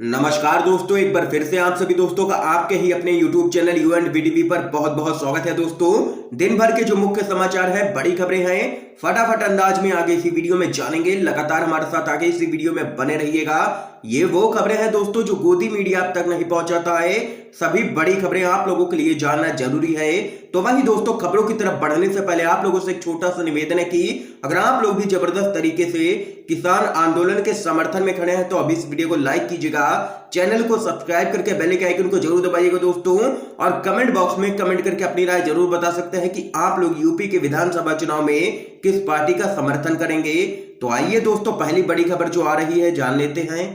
नमस्कार दोस्तों, एक बार फिर से आप सभी दोस्तों का आपके ही अपने YouTube चैनल यू एंड वीडीवी पर बहुत बहुत स्वागत है। दोस्तों, दिन भर के जो मुख्य समाचार है, बड़ी खबरें हैं, फटाफट अंदाज में आगे इसी वीडियो में जानेंगे। लगातार हमारे साथ आगे इसी वीडियो में बने रहिएगा। ये वो खबरें हैं दोस्तों जो गोदी मीडिया अब तक नहीं पहुंचाता है। सभी बड़ी खबरें आप लोगों के लिए जानना जरूरी है। तो वही दोस्तों, खबरों की तरफ बढ़ने से पहले आप लोगों से एक छोटा सा निवेदन है कि अगर आप लोग भी जबरदस्त तरीके से किसान आंदोलन के समर्थन में खड़े हैं तो अभी इस वीडियो को लाइक कीजिएगा, चैनल को सब्सक्राइब करके बेल के आइकन को जरूर दबाइएगा दोस्तों, और कमेंट बॉक्स में कमेंट करके अपनी राय जरूर बता सकते हैं कि आप लोग यूपी के विधानसभा चुनाव में किस पार्टी का समर्थन करेंगे। तो आइए दोस्तों, पहली बड़ी खबर जो आ रही है जान लेते हैं।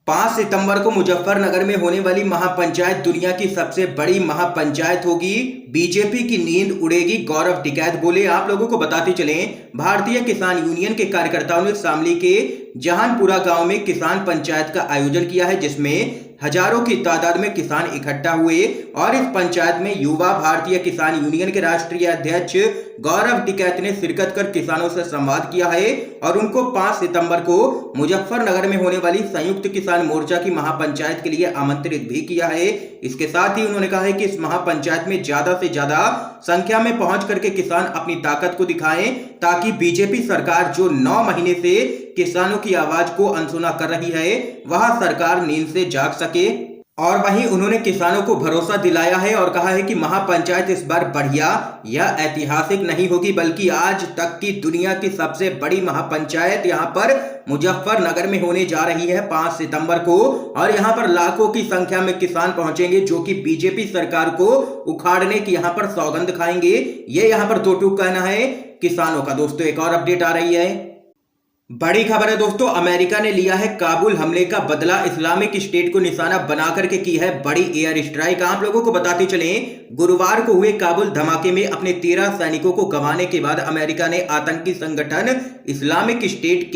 5 सितंबर को मुजफ्फरनगर में होने वाली महापंचायत दुनिया की सबसे बड़ी महापंचायत होगी। बीजेपी की नींद उड़ेगी, गौरव टिकैत बोले। आप लोगों को बताते चलें, भारतीय किसान यूनियन के कार्यकर्ताओं ने शामली के जहानपुरा गांव में किसान पंचायत का आयोजन किया है, जिसमें हजारों की तादाद में किसान इकट्ठा हुए और इस पंचायत में युवा भारतीय किसान यूनियन के राष्ट्रीय अध्यक्ष गौरव टिकैत ने शिरकत कर किसानों से संवाद किया है और उनको 5 सितंबर को मुजफ्फरनगर में होने वाली संयुक्त किसान मोर्चा की महापंचायत के लिए आमंत्रित भी किया है। इसके साथ ही उन्होंने कहा है कि इस महापंचायत में ज्यादा से ज्यादा संख्या में पहुंच करके किसान अपनी ताकत को दिखाएं, ताकि बीजेपी सरकार जो 9 महीने से किसानों की आवाज को अनसुना कर रही है, वह सरकार नींद से जाग सके। और वहीं उन्होंने किसानों को भरोसा दिलाया है और कहा है कि महापंचायत इस बार बढ़िया या ऐतिहासिक नहीं होगी, बल्कि आज तक की दुनिया की सबसे बड़ी महापंचायत यहां पर मुजफ्फरनगर में होने जा रही है 5 सितंबर को। और यहां पर लाखों की संख्या में किसान पहुंचेंगे जो कि बीजेपी सरकार को उखाड़ने की यहां पर सौगंध खाएंगे। ये यहां पर दो टूक कहना है किसानों का। दोस्तों, एक और अपडेट आ रही है, बड़ी खबर है दोस्तों। अमेरिका ने लिया है काबुल हमले का बदला, इस्लामिक स्टेट को निशाना बनाकर के की है बड़ी एयर स्ट्राइक। आप लोगों को बताते चलें, गुरुवार को हुए काबुल धमाके में अपने 13 सैनिकों को गंवाने के बाद अमेरिका ने आतंकी संगठन इस्लामिक स्टेट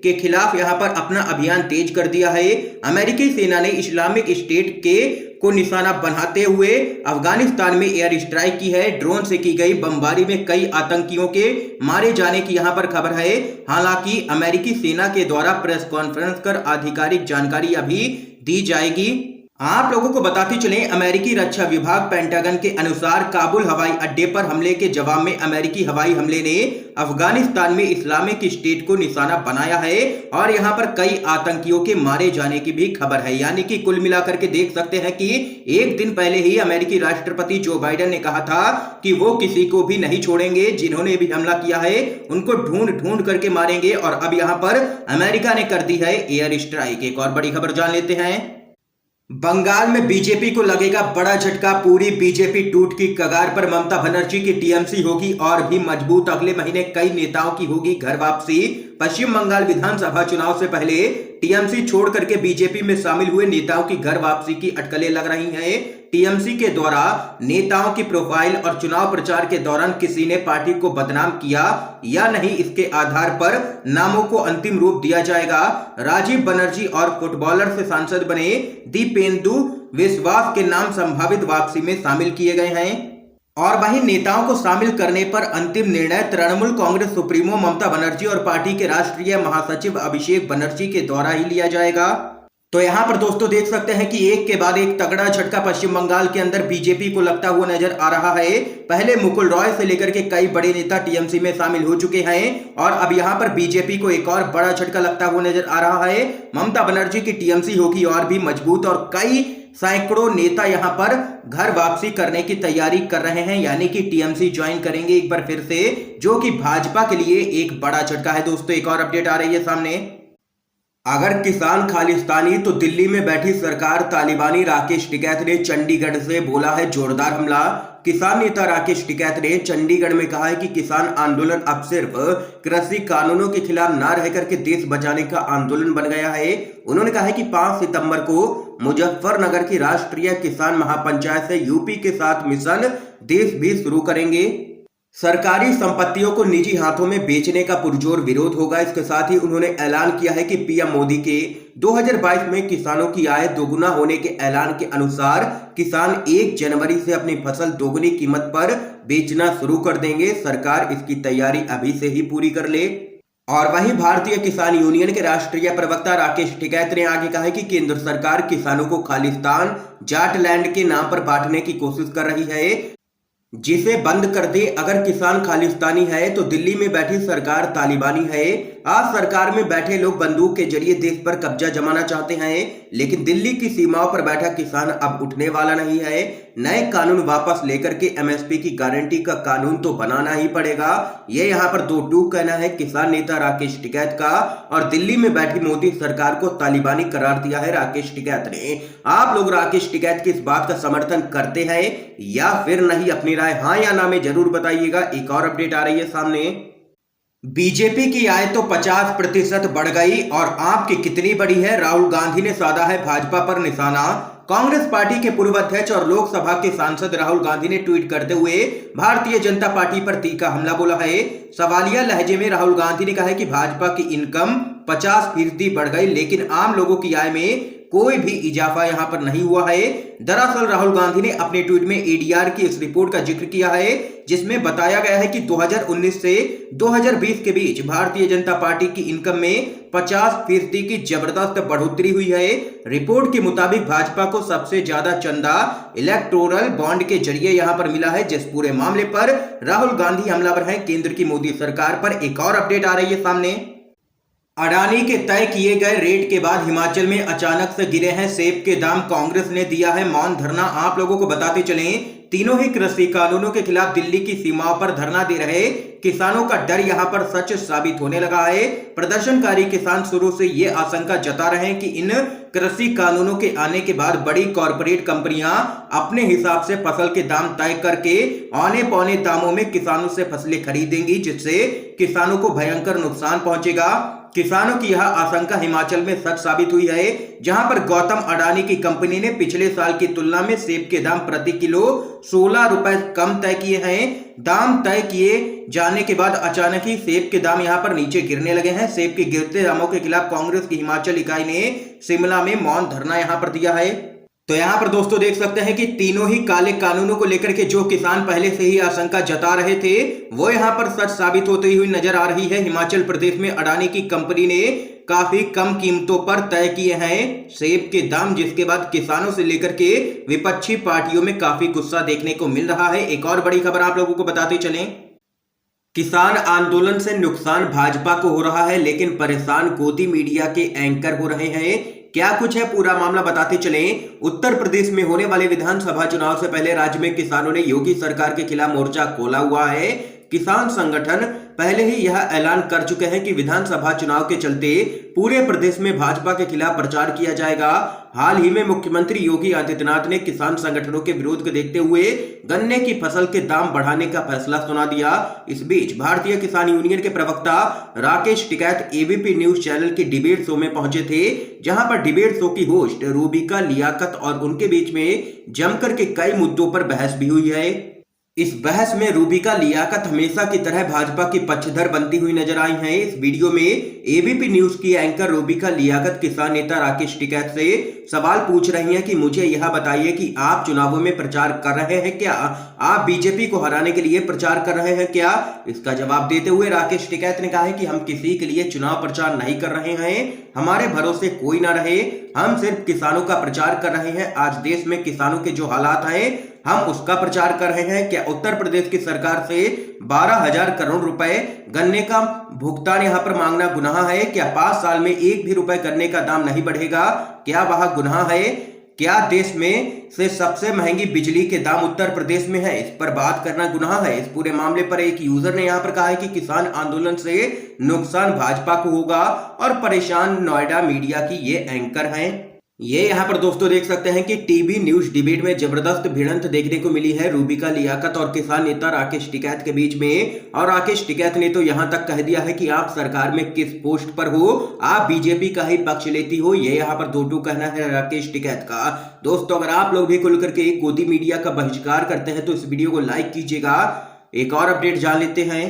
के खिलाफ यहां पर अपना अभियान तेज कर दिया है। अमेरिकी सेना ने इस्लामिक स्टेट को निशाना बनाते हुए अफगानिस्तान में एयर स्ट्राइक की है। ड्रोन से की गई बमबारी में कई आतंकियों के मारे जाने की यहां पर खबर है। हालांकि अमेरिकी सेना के द्वारा प्रेस कॉन्फ्रेंस कर आधिकारिक जानकारी अभी दी जाएगी। आप लोगों को बताते चलें, अमेरिकी रक्षा विभाग पेंटागन के अनुसार काबुल हवाई अड्डे पर हमले के जवाब में अमेरिकी हवाई हमले ने अफगानिस्तान में इस्लामिक स्टेट को निशाना बनाया है और यहां पर कई आतंकियों के मारे जाने की भी खबर है। यानी कि कुल मिलाकर के देख सकते हैं कि एक दिन पहले ही अमेरिकी राष्ट्रपति जो बाइडेन ने कहा था कि वो किसी को भी नहीं छोड़ेंगे, जिन्होंने भी हमला किया है उनको ढूंढ ढूंढ करके मारेंगे। और अब यहां पर अमेरिका ने कर दी है एयर स्ट्राइक। एक और बड़ी खबर जान लेते हैं, बंगाल में बीजेपी को लगेगा बड़ा झटका, पूरी बीजेपी टूट की कगार पर। ममता बनर्जी की टीएमसी होगी और भी मजबूत, अगले महीने कई नेताओं की होगी घर वापसी। पश्चिम बंगाल विधानसभा चुनाव से पहले टीएमसी छोड़ करके बीजेपी में शामिल हुए नेताओं की घर वापसी की अटकलें लग रही हैं। टीएमसी के द्वारा नेताओं की प्रोफाइल और चुनाव प्रचार के दौरान किसी ने पार्टी को बदनाम किया या नहीं, इसके आधार पर नामों को अंतिम रूप दिया जाएगा। राजीव बनर्जी और फुटबॉलर से सांसद बने दीपेंदु विश्वास के नाम संभावित वापसी में शामिल किए गए हैं। और वहीं नेताओं को शामिल करने पर अंतिम निर्णय तृणमूल कांग्रेस सुप्रीमो ममता बनर्जी और पार्टी के राष्ट्रीय महासचिव अभिषेक बनर्जी के द्वारा ही लिया जाएगा। तो यहां पर दोस्तों देख सकते हैं कि एक के बाद एक तगड़ा झटका पश्चिम बंगाल के अंदर बीजेपी को लगता हुआ नजर आ रहा है। पहले मुकुल रॉय से लेकर के कई बड़े नेता टीएमसी में शामिल हो चुके हैं और अब यहां पर बीजेपी को एक और बड़ा झटका लगता हुआ नजर आ रहा है। ममता बनर्जी की टीएमसी होगी और भी मजबूत और कई सैकड़ों नेता यहां पर घर वापसी करने की तैयारी कर रहे हैं, यानी कि टीएमसी ज्वाइन करेंगे एक बार फिर से, जो कि भाजपा के लिए एक बड़ा झटका है। दोस्तों, एक और अपडेट आ रही है सामने, अगर किसान खालिस्तानी तो दिल्ली में बैठी सरकार तालिबानी। राकेश टिकैत ने चंडीगढ़ से बोला है जोरदार हमला। किसान नेता राकेश टिकैत ने चंडीगढ़ में कहा है कि किसान आंदोलन अब सिर्फ कृषि कानूनों के खिलाफ न रह करके देश बचाने का आंदोलन बन गया है। उन्होंने कहा है कि 5 सितंबर को मुजफ्फरनगर की राष्ट्रीय किसान महापंचायत से यूपी के साथ मिशन देश भी शुरू करेंगे। सरकारी संपत्तियों को निजी हाथों में बेचने का पुरजोर विरोध होगा। इसके साथ ही उन्होंने ऐलान किया है कि पीएम मोदी के 2022 में किसानों की आय दोगुना होने के ऐलान के अनुसार किसान 1 जनवरी से अपनी फसल दोगुनी कीमत पर बेचना शुरू कर देंगे। सरकार इसकी तैयारी अभी से ही पूरी कर ले। और वहीं भारतीय किसान यूनियन के राष्ट्रीय प्रवक्ता राकेश टिकैत ने आगे कहा है कि केंद्र सरकार किसानों को खालिस्तान जाट लैंड के नाम पर बांटने की कोशिश कर रही है, जिसे बंद कर दे। अगर किसान खालिस्तानी है तो दिल्ली में बैठी सरकार तालिबानी है। आज सरकार में बैठे लोग बंदूक के जरिए देश पर कब्जा जमाना चाहते हैं, लेकिन दिल्ली की सीमाओं पर बैठा किसान अब उठने वाला नहीं है। नए कानून वापस लेकर के एमएसपी की गारंटी का कानून तो बनाना ही पड़ेगा। ये यहाँ पर दो टूक कहना है किसान नेता राकेश टिकैत का। और दिल्ली में बैठी मोदी सरकार को तालिबानी करार दिया है राकेश टिकैत ने। आप लोग राकेश टिकैत की इस बात का समर्थन करते हैं या फिर नहीं? अपनी राय हाँ या ना में जरूर बताइएगा। एक और अपडेट आ रही है सामने। बीजेपी की आय तो 50% बढ़ गई और आपकी कितनी बड़ी है? राहुल गांधी ने साधा है भाजपा पर निशाना। कांग्रेस पार्टी के पूर्व अध्यक्ष और लोकसभा के सांसद राहुल गांधी ने ट्वीट करते हुए भारतीय जनता पार्टी पर तीखा हमला बोला है। सवालिया लहजे में राहुल गांधी ने कहा है कि भाजपा की इनकम 50% बढ़ गई, लेकिन आम लोगों की आय में कोई भी इजाफा यहां पर नहीं हुआ है। दरअसल राहुल गांधी ने अपने ट्वीट में एडीआर की इस रिपोर्ट का जिक्र किया है, जिसमें बताया गया है कि 2019 से 2020 के बीच भारतीय जनता पार्टी की इनकम में 50% की जबरदस्त बढ़ोतरी हुई है। रिपोर्ट के मुताबिक भाजपा को सबसे ज्यादा चंदा इलेक्टोरल बॉन्ड के जरिए यहां पर मिला है, जिस पूरे मामले पर राहुल गांधी हमलावर हैं केंद्र की मोदी सरकार पर। एक और अपडेट आ रही है सामने। अडानी के तय किए गए रेट के बाद हिमाचल में अचानक से गिरे हैं सेब के दाम। कांग्रेस ने दिया है मौन धरना। आप लोगों को बताते चलें, तीनों ही कृषि कानूनों के खिलाफ दिल्ली की सीमाओं पर धरना दे रहे किसानों का डर यहां पर सच साबित होने लगा है। प्रदर्शनकारी किसान शुरू से ये आशंका जता रहे हैं कि इन कृषि कानूनों के आने के बाद बड़ी कॉरपोरेट कंपनियां अपने हिसाब से फसल के दाम तय करके औने पौने दामों में किसानों से फसलें खरीदेंगी, जिससे किसानों को भयंकर नुकसान पहुंचेगा। किसानों की यह आशंका हिमाचल में सच साबित हुई है, जहां पर गौतम अडानी की कंपनी ने पिछले साल की तुलना में सेब के दाम प्रति किलो 16 रुपए कम तय किए हैं। दाम तय किए जाने के बाद अचानक ही सेब के दाम यहां पर नीचे गिरने लगे हैं। सेब के गिरते दामों के खिलाफ कांग्रेस की हिमाचल इकाई ने शिमला में मौन धरना यहां पर दिया है। तो यहां पर दोस्तों देख सकते हैं कि तीनों ही काले कानूनों को लेकर के जो किसान पहले से ही आशंका जता रहे थे, वो यहां पर सच साबित होती हुई नजर आ रही है। हिमाचल प्रदेश में अडानी की कंपनी ने काफी कम कीमतों पर तय किए हैं सेब के दाम, जिसके बाद किसानों से लेकर के विपक्षी पार्टियों में काफी गुस्सा देखने को मिल रहा है। एक और बड़ी खबर आप लोगों को बताते चलें। किसान आंदोलन से नुकसान भाजपा को हो रहा है, लेकिन परेशान गोदी मीडिया के एंकर हो रहे हैं। क्या कुछ है पूरा मामला बताते चलें। उत्तर प्रदेश में होने वाले विधानसभा चुनाव से पहले राज्य में किसानों ने योगी सरकार के खिलाफ मोर्चा खोला हुआ है। किसान संगठन पहले ही यह ऐलान कर चुके हैं कि विधानसभा चुनाव के चलते पूरे प्रदेश में भाजपा के खिलाफ प्रचार किया जाएगा। हाल ही में मुख्यमंत्री योगी आदित्यनाथ ने किसान संगठनों के विरोध को देखते हुए गन्ने की फसल के दाम बढ़ाने का फैसला सुना दिया। इस बीच भारतीय किसान यूनियन के प्रवक्ता Rakesh Tikait ABP news channel के डिबेट शो में पहुंचे थे, जहां पर डिबेट शो की होस्ट रूबिका लियाकत और उनके बीच में जमकर के कई मुद्दों पर बहस भी हुई है। इस बहस में रूबिका लियाकत हमेशा की तरह भाजपा की पक्षधर बनती हुई नजर आई हैं। इस वीडियो में एबीपी न्यूज की एंकर रूबिका लियाकत किसान नेता राकेश टिकैत से सवाल पूछ रही हैं कि मुझे यह बताइए कि आप चुनावों में प्रचार कर रहे हैं क्या? आप बीजेपी को हराने के लिए प्रचार कर रहे हैं क्या? इसका जवाब देते हुए राकेश टिकैत ने कहा है कि हम किसी के लिए चुनाव प्रचार नहीं कर रहे हैं, हमारे भरोसे कोई ना रहे, हम सिर्फ किसानों का प्रचार कर रहे हैं। आज देश में किसानों के जो हालात हैं हम उसका प्रचार कर रहे हैं। क्या उत्तर प्रदेश की सरकार से 12,000 करोड़ रुपए गन्ने का भुगतान यहां पर मांगना गुनाह है? क्या 5 साल में एक भी रुपए गन्ने का दाम नहीं बढ़ेगा? क्या वह गुनाह है? क्या देश में से सबसे महंगी बिजली के दाम उत्तर प्रदेश में है? इस पर बात करना गुनाह है? इस पूरे मामले पर एक यूजर ने यहां पर कहा है कि किसान आंदोलन से नुकसान भाजपा को होगा और परेशान नोएडा मीडिया की ये एंकर हैं। ये यहाँ पर दोस्तों देख सकते हैं कि टीवी न्यूज डिबेट में जबरदस्त भिड़ंत देखने को मिली है रूबिका लियाकत और किसान नेता राकेश टिकैत के बीच में। और राकेश टिकैत ने तो यहाँ तक कह दिया है कि आप सरकार में किस पोस्ट पर हो, आप बीजेपी का ही पक्ष लेती हो। ये यहाँ पर दो टू कहना है राकेश टिकैत का। दोस्तों अगर आप लोग भी खुल करके गोदी मीडिया का बहिष्कार करते हैं तो इस वीडियो को लाइक कीजिएगा। एक और अपडेट जान लेते हैं।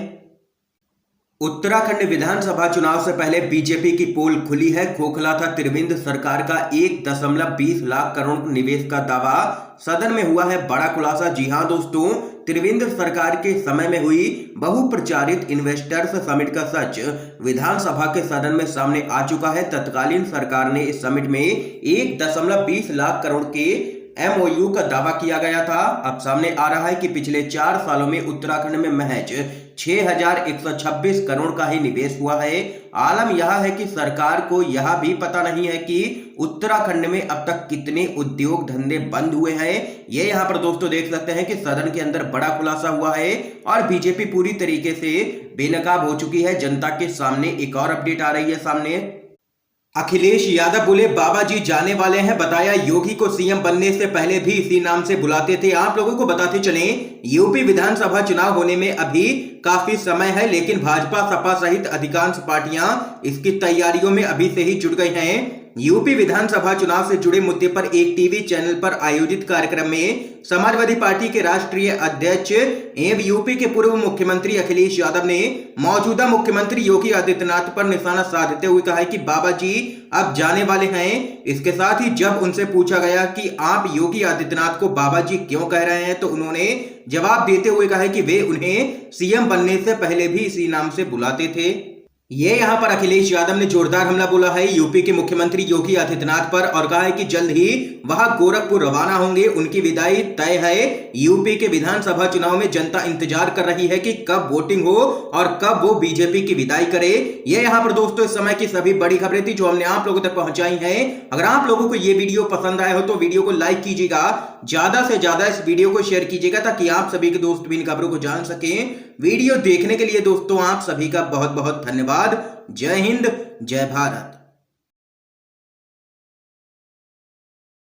उत्तराखंड विधानसभा चुनाव से पहले बीजेपी की पोल खुली है। खोखला था त्रिवेंद्र सरकार का 1.20 लाख करोड़ निवेश का दावा। सदन में हुआ है बड़ा खुलासा। जी हां दोस्तों, त्रिवेंद्र सरकार के समय में हुई बहुप्रचारित इन्वेस्टर्स समिट का सच विधानसभा के सदन में सामने आ चुका है। तत्कालीन सरकार ने इस समिट में 1.20 लाख करोड़ के MOU का दावा किया गया था। अब सामने आ रहा है कि पिछले 4 सालों में उत्तराखंड में महज 6,126 करोड़ का ही निवेश हुआ है। आलम यह है कि सरकार को यह भी पता नहीं है कि उत्तराखंड में अब तक कितने उद्योग धंधे बंद हुए हैं। ये यहाँ पर दोस्तों देख सकते हैं कि सदन के अंदर बड़ा खुलासा हुआ है और बीजेपी पूरी तरीके से बेनकाब हो चुकी है। जनता के सामने एक और अपडेट आ रही है सामने। अखिलेश यादव बोले बाबा जी जाने वाले हैं, बताया योगी को सीएम बनने से पहले भी इसी नाम से बुलाते थे। आप लोगों को बताते चलें, यूपी विधानसभा चुनाव होने में अभी काफी समय है, लेकिन भाजपा सपा सहित अधिकांश पार्टियां इसकी तैयारियों में अभी से ही जुट गई हैं। यूपी विधानसभा चुनाव से जुड़े मुद्दे पर एक टीवी चैनल पर आयोजित कार्यक्रम में समाजवादी पार्टी के राष्ट्रीय अध्यक्ष एवं यूपी के पूर्व मुख्यमंत्री अखिलेश यादव ने मौजूदा मुख्यमंत्री योगी आदित्यनाथ पर निशाना साधते हुए कहा है कि बाबा जी अब जाने वाले हैं। इसके साथ ही जब उनसे पूछा गया कि आप योगी आदित्यनाथ को बाबा जी क्यों कह रहे हैं, तो उन्होंने जवाब देते हुए कहा है कि वे उन्हें सीएम बनने से पहले भी इसी नाम से बुलाते थे। ये यहाँ पर अखिलेश यादव ने जोरदार हमला बोला है यूपी के मुख्यमंत्री योगी आदित्यनाथ पर और कहा है कि जल्द ही वह गोरखपुर रवाना होंगे, उनकी विदाई तय है। यूपी के विधानसभा चुनाव में जनता इंतजार कर रही है कि कब वोटिंग हो और कब वो बीजेपी की विदाई करे। ये यहाँ पर दोस्तों इस समय की सभी बड़ी खबरें थी जो हमने आप लोगों तक पहुंचाई हैं। अगर आप लोगों को ये वीडियो पसंद आया हो तो वीडियो को लाइक कीजिएगा, ज्यादा से ज्यादा इस वीडियो को शेयर कीजिएगा ताकि आप सभी के दोस्त भी इन खबरों को जान सकें। वीडियो देखने के लिए दोस्तों आप सभी का बहुत बहुत धन्यवाद। जय हिंद, जय भारत।